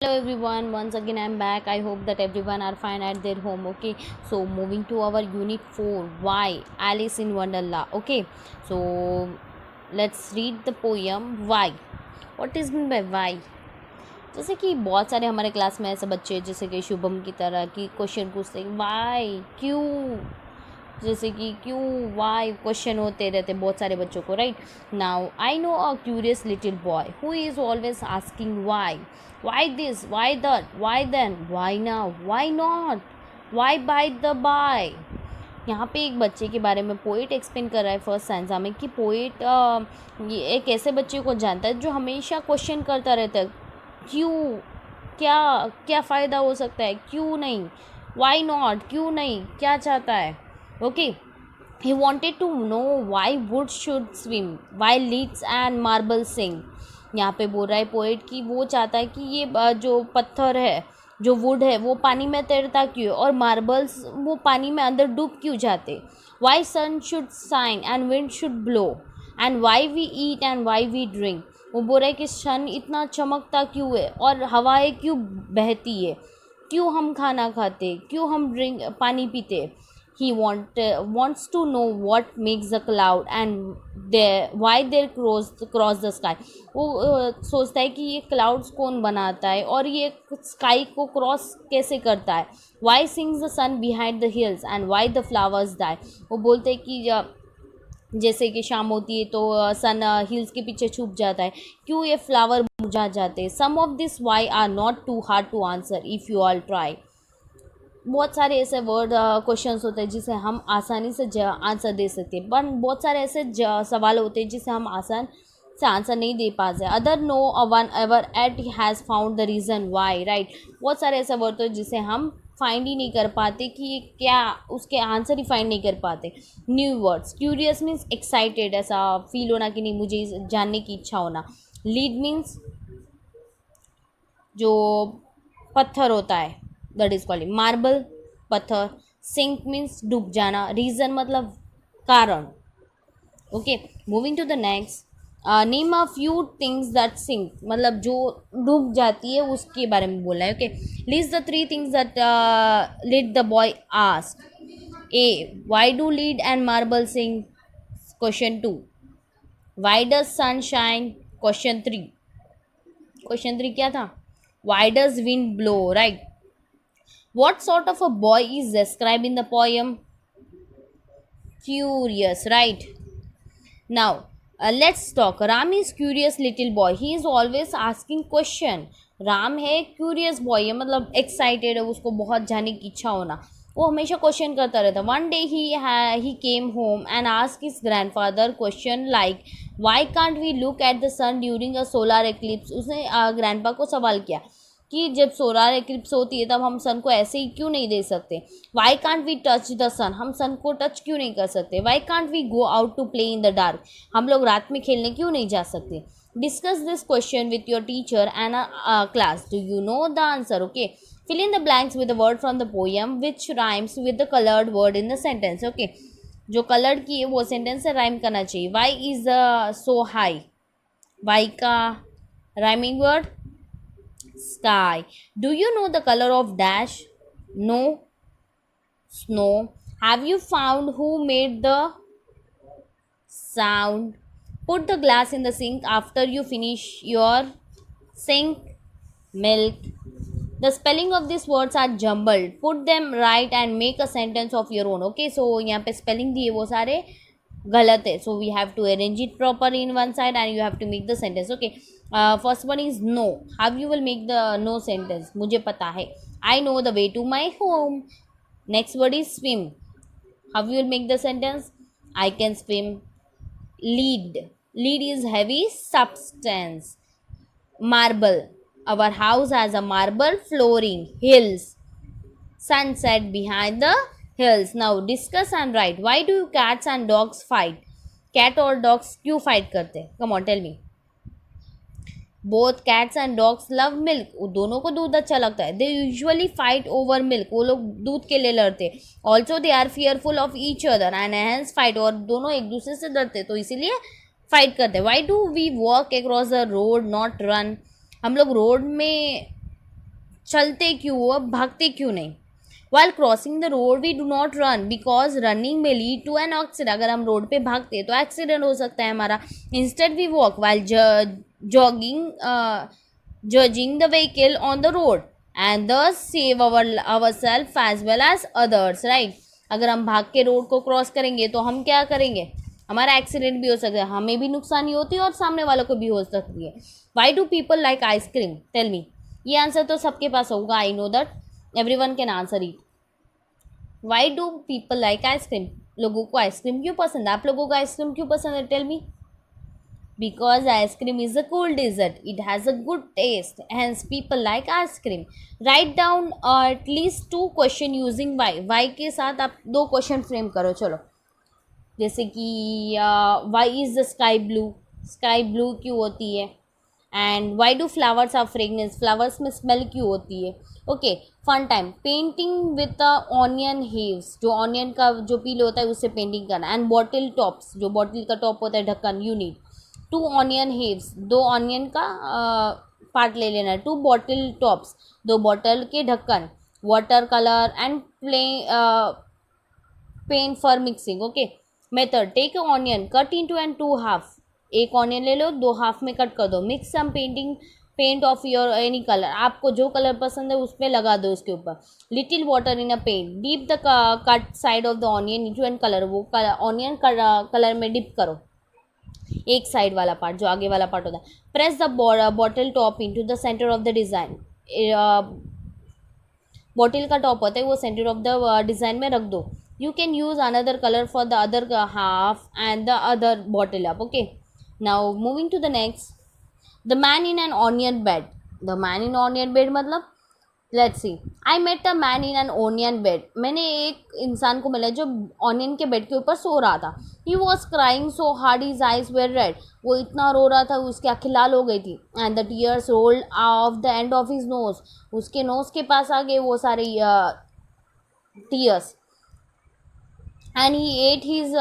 Hello everyone, once again I'm back. I hope that everyone are fine at their home. Okay, so moving to our unit 4, why Alice in Wonderland. Okay, so let's read the poem why. What is meant by why? जैसे कि बहुत सारे हमारे class में ऐसे बच्चे हैं जैसे कि शुभम की तरह कि क्वेश्चन पूछते हैं वाई क्यों, जैसे कि क्यों वाई क्वेश्चन होते रहते बहुत सारे बच्चों को, right. Now I know a curious little boy who is always asking why this, why that, why then, why now, why not, why by the by. यहाँ पे एक बच्चे के बारे में पोइट एक्सप्लेन कर रहा है फर्स्ट सेंसा में कि पोइट ये एक ऐसे बच्चे को जानता है जो हमेशा क्वेश्चन करता रहता है क्यों, क्या क्या फ़ायदा हो सकता है, क्यों नहीं, वाई नॉट, क्यों नहीं, क्या चाहता है. Okay, he wanted to know why would should swim why leads and marble sing. यहाँ पे बोल रहा है पोएट कि वो चाहता है कि ये जो पत्थर है, जो वुड है, वो पानी में तैरता क्यों और मार्बल्स वो पानी में अंदर डूब क्यों जाते. Why sun should shine and wind should blow and why we eat and why we drink. वो बोल रहा है कि सन इतना चमकता क्यों है और हवाएं क्यों बहती है, क्यों हम खाना खाते, क्यों हम ड्रिंक पानी पीते. He wants to know what makes the cloud and why they cross the sky. वो सोचता है कि ये क्लाउड्स कौन बनाता है और ये स्काई को क्रॉस कैसे करता है. Why sings the sun behind the hills and why the flowers die. वो बोलते हैं कि जैसे कि शाम होती है तो सन हिल्स के पीछे छुप जाता है, क्यों ये फ्लावर मुरझा जाते हैं. Some of this why are not too hard to answer if you all try. बहुत सारे ऐसे वर्ड क्वेश्चंस होते हैं जिसे हम आसानी से आंसर दे सकते हैं, पर बहुत सारे ऐसे सवाल होते हैं जिसे हम आसान से आंसर नहीं दे पाते. Other no one ever yet has found the reason why, right. बहुत सारे ऐसे वर्ड होते हैं जिसे हम फाइंड ही नहीं कर पाते कि ये क्या, उसके आंसर ही फाइंड नहीं कर पाते. New words, curious means excited, ऐसा फील होना कि नहीं मुझे जानने की इच्छा होना. लीड मीन्स जो पत्थर होता है, दैट इज कॉल्ड मार्बल, पत्थर. सिंक मीन्स डूब जाना. रीजन मतलब कारण. Okay, moving to the next. Name a few things that sink, मतलब जो डूब जाती है उसके बारे में बोला है. Okay, list the three things that let the boy ask. A, why do lead and marble sink. Question 2, why does sun shine. Question 3. Question 3 क्या था, why does wind blow, right. What sort of a boy is described in the poem? Curious, right? Now, let's talk. Ram is curious little boy. He is always asking question. Ram है curious boy है, मतलब excited है, उसको बहुत जानने की इच्छा होना, वो हमेशा क्वेश्चन करता रहता. One day he came home and ask his grandfather question like why can't we look at the sun during a solar eclipse. उसने ग्रैंडपा को सवाल किया कि जब सोलर एक्लिप्स होती है तब हम सन को ऐसे ही क्यों नहीं देख सकते. Why can't we touch the sun, हम सन को टच क्यों नहीं कर सकते. Why can't we go out to play in the dark, हम लोग रात में खेलने क्यों नहीं जा सकते. Discuss this question with your teacher and class. Do you know the answer. Okay, fill in the blanks with a word from the poem which rhymes with the colored word in the sentence. Okay, जो coloured की है वो sentence से rhyme करना चाहिए. Why is so high, why का rhyming word sky. Do you know the color of dash? No. Snow. Have you found who made the sound? Put the glass in the sink after you finish your sink. Milk. The spelling of these words are jumbled. Put them right and make a sentence of your own. Okay, so यहाँ पे spelling दिए वो सारे गलत है, so we have to arrange it properly in one side and you have to make the sentence. Okay, first one is no. How you will make the no sentence. मुझे पता है, I know the way to my home. Next word is swim. How you will make the sentence, I can swim. Lead, lead is heavy substance. Marble, our house has a marble flooring. Hills, sunset behind the hills. Now discuss and write. Why do cats and dogs fight? Cat और dogs क्यों fight करते हैं? Come on, tell me. Both cats and dogs love milk. दोनों को दूध अच्छा लगता है. They usually fight over milk. वो लोग दूध के लिए लड़ते हैं. Also they are fearful of each other and hence fight. और दोनों एक दूसरे से डरते तो इसीलिए fight करते हैं. Why do we walk across the road not run? हम लोग रोड में चलते क्यों हो, भागते क्यों नहीं? While crossing the road we do not run because running may lead to an accident. अगर हम रोड पे भागते हैं तो एक्सीडेंट हो सकता है हमारा. Instead we walk while jogging, judging the vehicle on the road and thus save ourselves as well as others, right? अगर हम भाग के रोड को क्रॉस करेंगे तो हम क्या करेंगे, हमारा एक्सीडेंट भी हो सकता है, हमें भी नुकसानी होती है और सामने वालों को भी हो सकती है. Why do people like ice cream? Tell me. ये आंसर तो सबके पास होगा. आई know that everyone can answer it. Why do people like ice cream? लोगों को आइसक्रीम क्यों पसंद है? आप लोगों को आइसक्रीम क्यों पसंद है? Tell me. Because ice cream is a cool dessert, it has a good taste, hence people like ice cream. Write down at least 2 question using why के साथ आप 2 क्वेश्चन फ्रेम करो. चलो, जैसे कि why is the sky blue, sky blue क्यों होती है? And why do flowers are fragrance, flowers में स्मेल क्यों होती है? Okay, fun time. Painting with onion halves, जो ऑनियन का जो पील होता है उससे पेंटिंग करना. एंड बॉटल टॉप्स, जो बॉटल का टॉप होता है ढक्कन, you need 2 onion halves, 2 onion का पार्ट ले लेना है. 2 बॉटल टॉप्स, 2 बॉटल के ढक्कन. Water colour and paint for mixing. Okay, method. Take a onion, cut into and 2 half. एक ऑनियन ले लो, 2 हाफ में कट कर दो. Mix some paint of your any colour, आपको जो कलर पसंद है उस पर लगा दो उसके ऊपर. Little water in a paint, dip the cut side of the onion into and colour, वो ऑनियन कलर में डिप करो, एक साइड वाला पार्ट जो आगे वाला पार्ट होता है. Press the bottle top into the centre of the design. Bottle का टॉप होता है वो सेंटर ऑफ द डिज़ाइन में रख दो. You can use another colour for the other half and the other bottle up. Okay, now moving to the next. The man in an onion bed. The man in onion bed मतलब, let's see. I met a man in an onion bed. मैंने एक इंसान को मिला जो onion के bed के ऊपर सो रहा था. He was crying so hard his eyes were red. वो इतना रो रहा था उसकी आँखें लाल हो गई थी. And the tears rolled off the end of his nose. उसके नोज के पास आ गए वो सारे tears. And he ate his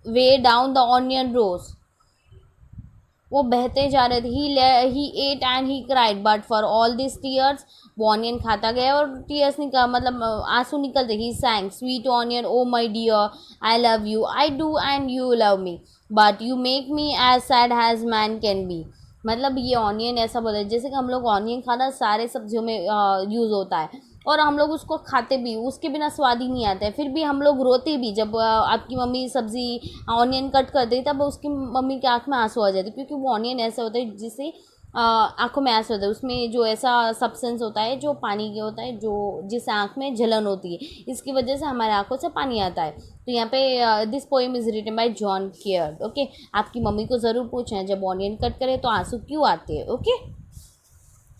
way down the onion rows. वो बहते जा रहे थे. He ate and he cried but for all this tears. वो ऑनियन खाता गया और टीयर्स मतलब आंसू निकलते. He sang sweet onion oh my dear I love you, I do and you love me, but you make me as sad as man can be. मतलब ये onion ऐसा बोलता है जैसे कि हम लोग ऑनियन खाना सारे सब्जियों में यूज़ होता है और हम लोग उसको खाते भी, उसके बिना स्वाद ही नहीं आता है. फिर भी हम लोग रोते भी जब आपकी मम्मी सब्ज़ी ऑनियन कट कर देती तब उसकी मम्मी के आँख में आंसू आ जाते, क्योंकि वो ऑनियन ऐसा होता है जिससे आँखों में आंसू होता है. उसमें जो ऐसा सब्सटेंस होता है जो पानी के होता है, जो जिससे आँख में जलन होती है, इसकी वजह से हमारे आँखों से पानी आता है. तो यहाँ पे this poem is written by John Caird. Okay, आपकी मम्मी को ज़रूर पूछें जब ऑनियन कट करें तो आंसू क्यों आते हैं. Okay,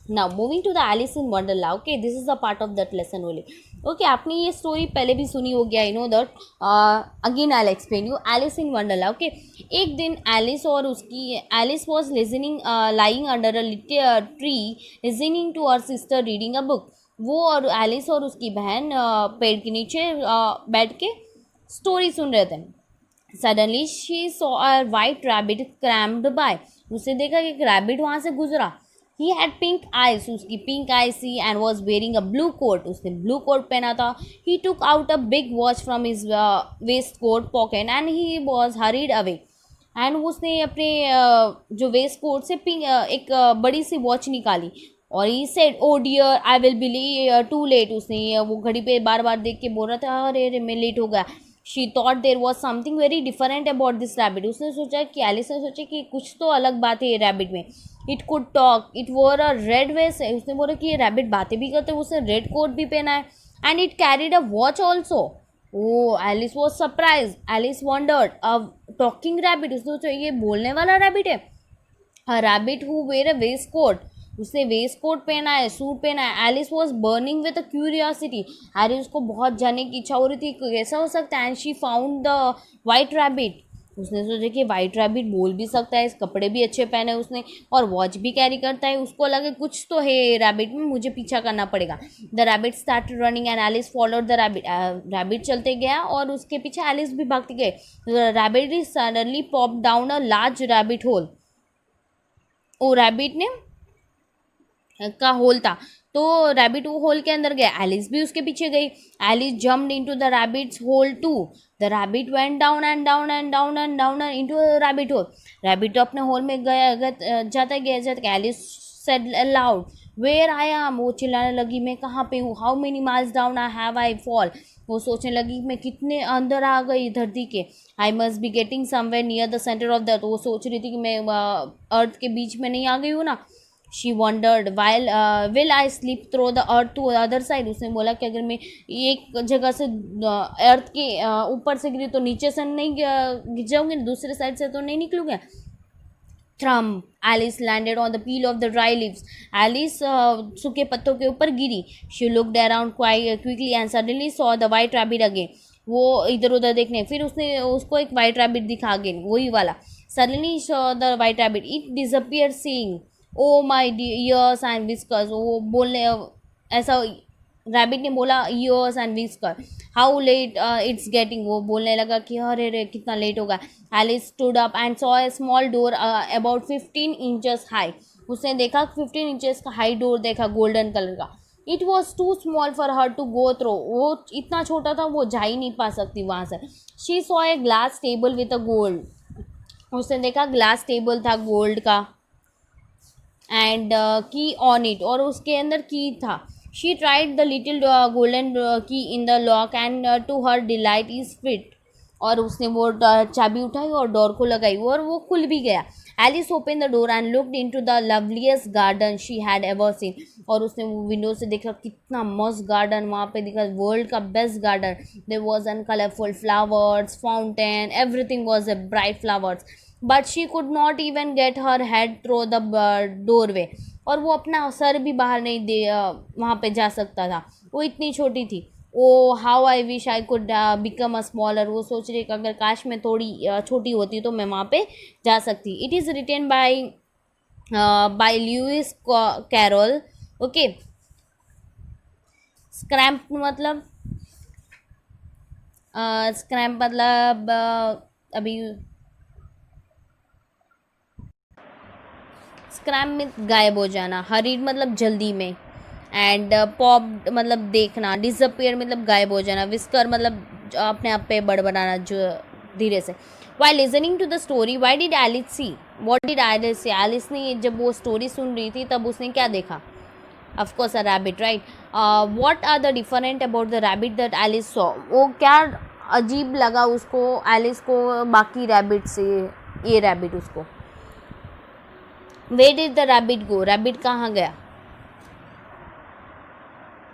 now moving to the Alice in Wonderland. Okay, this is a part of that lesson only. Okay, आपने ये स्टोरी पहले भी सुनी होगी, I know that. Again I explain you. Alice in Wonderland. Okay, एक दिन Alice was listening lying under a little tree listening to her sister reading a book. वो और एलिस और उसकी बहन पेड़ के नीचे बैठ के स्टोरी सुन रहे थे. Suddenly she saw a white rabbit crammed by. उसने देखा कि एक रैबिट वहाँ से गुजरा. He had pink eyes, उसकी पिंक आईज थी, and was wearing a blue coat. उसने ब्लू कोट पहना था. He took out a big watch from his waistcoat pocket and he was hurried away. And उसने अपने जो वेस्ट कोट से एक बड़ी सी वॉच निकाली और he said, oh dear, I will be too late. उसने वो घड़ी पे बार बार देख के बोल रहा था, अरे मैं लेट हो गया. She thought there was something very different about this rabbit. उसने सोचा कि एलिस ने सोचा कि कुछ तो अलग बात है ये रैबिट में. It could talk. It wore a red vest. उसने बोला कि ये रैबिट बातें भी करते हैं, उसने रेड कोट भी पहना है. And it carried a watch also. Oh, Alice was surprised. Alice wondered. A talking rabbit. उसने सोचा ये बोलने वाला रैबिट है. A rabbit who wear a waistcoat. उसने वेस्ट कोट पहना है, सूट पहना है. Alice was burning with a curiosity. अरे उसको बहुत जानने की इच्छा हो रही थी कैसा हो सकता है. And she found the white rabbit. उसने सोचा कि वाइट रैबिट बोल भी सकता है, कपड़े भी अच्छे पहने उसने और वॉच भी कैरी करता है. उसको लगे कुछ तो है रैबिट में, मुझे पीछा करना पड़ेगा. The rabbit started running and Alice followed the rabbit. Rabbit चलते गया और उसके पीछे एलिस भी भागते गए. Rabbit is suddenly pop down a large rabbit hole. ओ रैबिट ने का होल था तो रैबिट वो होल के अंदर गया, एलिस भी उसके पीछे गई। Alice jumped into the rabbit's hole too. The rabbit went down and down and down and down into rabbit hole. Rabbit तो अपने होल में गया जाता गया। Alice said aloud, where I am. वो चिल्लाने लगी, मैं कहाँ पे हूँ। How many miles down I have I fall. वो सोचने लगी, मैं कितने अंदर आ गई धरती के। I must be getting somewhere near the centre of the. तो वो सोच रही थी कि मैं अर्थ के बीच में नहीं आ गई हूँ ना। She wondered while will I sleep through the earth to other side. उसने बोला कि अगर मैं एक जगह से अर्थ के ऊपर से गिरी तो नीचे से नहीं गिर जाऊंगी, दूसरे साइड से तो नहीं निकलूंगा। थ्रम, Alice landed on the pile of the dry leaves. Alice सूखे पत्तों के ऊपर गिरी। She looked around quite quickly and suddenly saw the white rabbit again. वो इधर उधर देखने, फिर उसने उसको एक वाइट रैबिट दिखा अगेन, वही वाला। Suddenly saw the white rabbit, it disappear seeing oh my ears and whiskers. वो बोलने ऐसा रैबिट ने बोला, ears and whisker, how late it's getting. वो बोलने लगा कि अरे रे कितना लेट होगा। Alice stood up and saw a small door about 15 inches high. उसने देखा 15 इंचेस का हाई डोर देखा, गोल्डन कलर का। It was too small for her to go throw. वो इतना छोटा था, वो जा ही नहीं पा सकती वहाँ से। She saw a glass table with a gold. उसने देखा ग्लास टेबल था गोल्ड का, एंड की ऑन इट, और उसके अंदर की था। She tried the little golden key in the lock and to her delight is fit. और उसने वो चाबी उठाई और डोर को लगाई और वो खुल भी गया। Alice open the door and looked into the loveliest garden she had ever seen. और उसने वो विंडो से देखा कितना मस्त गार्डन वहाँ पे दिखा, वर्ल्ड का best garden. There was an colourful flowers, fountain, everything was a bright flowers. But she could not even get her head through the doorway. और वो अपना सर भी बाहर नहीं दे वहाँ पे जा सकता था, वो इतनी छोटी थी। Oh how I wish I could become a smaller. वो सोच रही कि अगर काश मैं थोड़ी छोटी होती तो मैं वहाँ पे जा सकती। It is written by Lewis Carroll. Okay, scamp मतलब स्क्रैम्प मतलब अभी स्क्रैम में गायब हो जाना, हरीड मतलब जल्दी में, एंड पॉप मतलब देखना, डिसअपियर मतलब गायब हो जाना, विस्कर मतलब अपने आप पे बड़बड़ाना जो धीरे से। Why listening to the story why did Alice see, what did Alice see. Alice ने जब वो स्टोरी सुन रही थी तब उसने क्या देखा? Of course a rabbit, right. What are the different about the rabbit that Alice saw. वो क्या अजीब लगा उसको, एलिस को बाकी रैबिट से, ये रैबिट उसको। Where did the rabbit go? Rabbit कहाँ गया?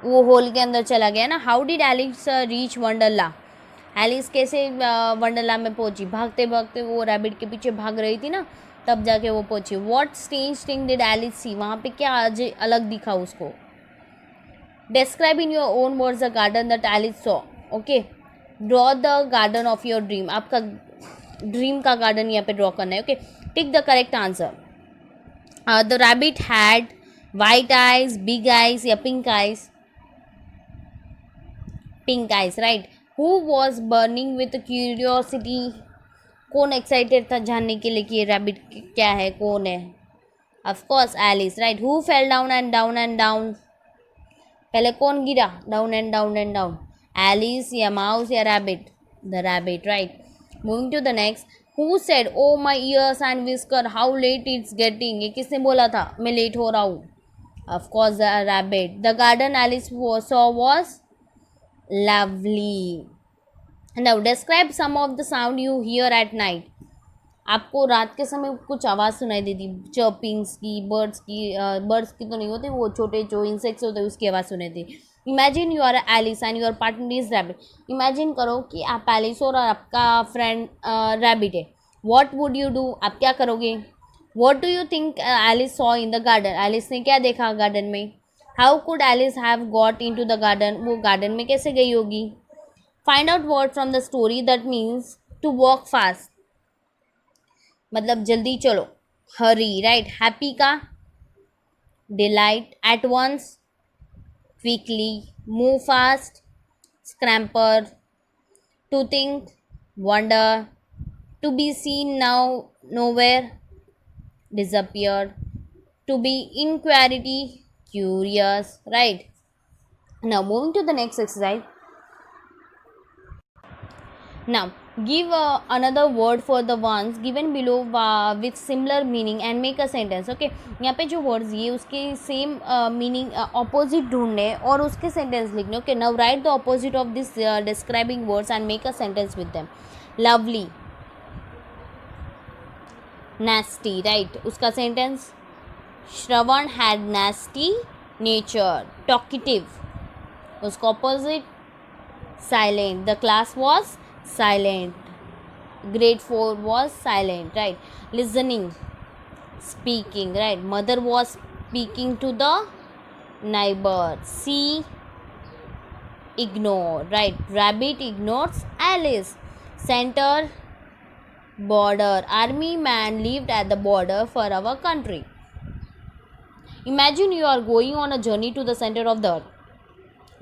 वो होल के अंदर चला गया ना। How did Alice reach Wonderland. Alice कैसे वंडरला में पहुंची? भागते भागते वो रैबिट के पीछे भाग रही थी ना, तब जाके वो पहुंची। What strange thing did Alice see, वहाँ पे क्या आज अलग दिखा उसको? Describe in your own words the garden that Alice saw. Okay, draw the garden of your dream. आपका ड्रीम का गार्डन यहाँ पे ड्रॉ करना है। Okay, tick the correct answer. The rabbit had white eyes, big eyes या pink eyes? Pink eyes, right. Who was burning with curiosity? कौन excited था जानने के लिए कि ये रैबिट क्या है, कौन है? Of course Alice, right. Who fell down and down and down? पहले कौन गिरा down and down and down? Alice या माउस या rabbit? The rabbit, right. Moving to the next. Who said oh my ears and whisker how late it's getting? ये किसने बोला था मैं लेट हो रहा हूँ? Of course the rabbit. The garden Alice saw was lovely. Now describe some of the sound you here at night. आपको रात के समय कुछ आवाज़ सुनाई देती, चर्पिंग्स की, बर्ड्स की, बर्ड्स की तो नहीं होती, वो छोटे जो इंसेक्ट्स होते हैं उसकी आवाज़ सुनाई देती। Imagine you are Alice and your partner is rabbit. Imagine करो कि आप एलिस और आपका फ्रेंड रैबिट है। व्हाट वुड यू डू, आप क्या करोगे? What do you think Alice saw in the garden, Alice ने क्या देखा गार्डन में? How could Alice have got into the garden, वो गार्डन में कैसे गई होगी? Find out word from the story that means to walk fast मतलब जल्दी चलो, हरी, राइट। हैप्पी का delight, at once, quickly, move fast, scamper, to think, wonder, to be seen now nowhere, disappear, to be in clarity, curious, right? Now moving to the next exercise. Now give another word for the ones given below with similar meaning and make a sentence. Okay, यहाँ पे जो words ये उसके same meaning opposite ढूंढने और उसके sentence लिखने. Okay, now write the opposite of this describing words and make a sentence with them. Lovely, nasty, right? उसका sentence. Shravan had nasty nature. Talkative, उसका opposite. Silent, the class was silent. Grade 4 was silent, right? Listening, speaking, right? Mother was speaking to the neighbor. See, ignore, right? Rabbit ignores Alice. Center, border. Army man lived at the border for our country. Imagine you are going on a journey to the center of the earth.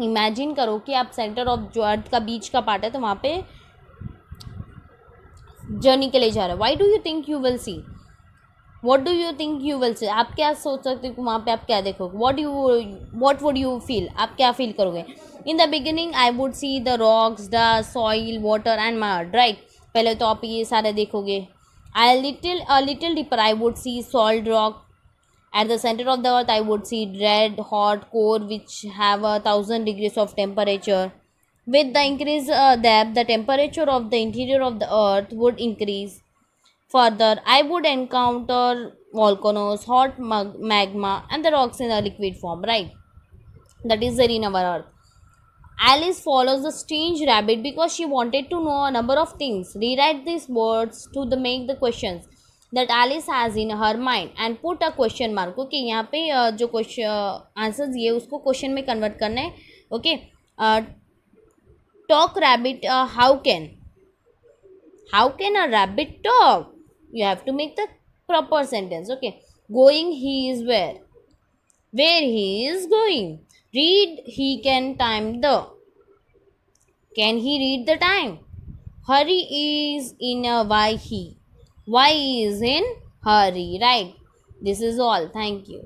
Imagine करो कि आप centre of जो अर्थ का बीच का part है तो वहाँ पे जर्नी के लिए जा रहे हो. Why do you think you will see? What do you think you will see? आप क्या सोच सकते हो वहाँ पे आप क्या देखोगे? What would you feel? आप क्या फील करोगे? In the beginning I would see the rocks, the soil, water and mud, right? पहले तो आप ये सारे देखोगे. I little deeper I would see salt rock. At the center of the earth, I would see red hot core which have 1,000 degrees of temperature. With the increased depth, the temperature of the interior of the earth would increase. Further, I would encounter volcanoes, hot magma, and the rocks in a liquid form, right? That is there in our earth. Alice follows the strange rabbit because she wanted to know a number of things. Rewrite these words to make the questions that Alice has in her mind and put a question mark. Okay, यहाँ पे जो question answers ये उसको question में convert करना है. Okay, talk rabbit, how can a rabbit talk? You have to make the proper sentence. Okay, going, he is where he is going. Read, he can time the. Can he read the time? Hurry is in a why he is in hurry, right? This is all. Thank you.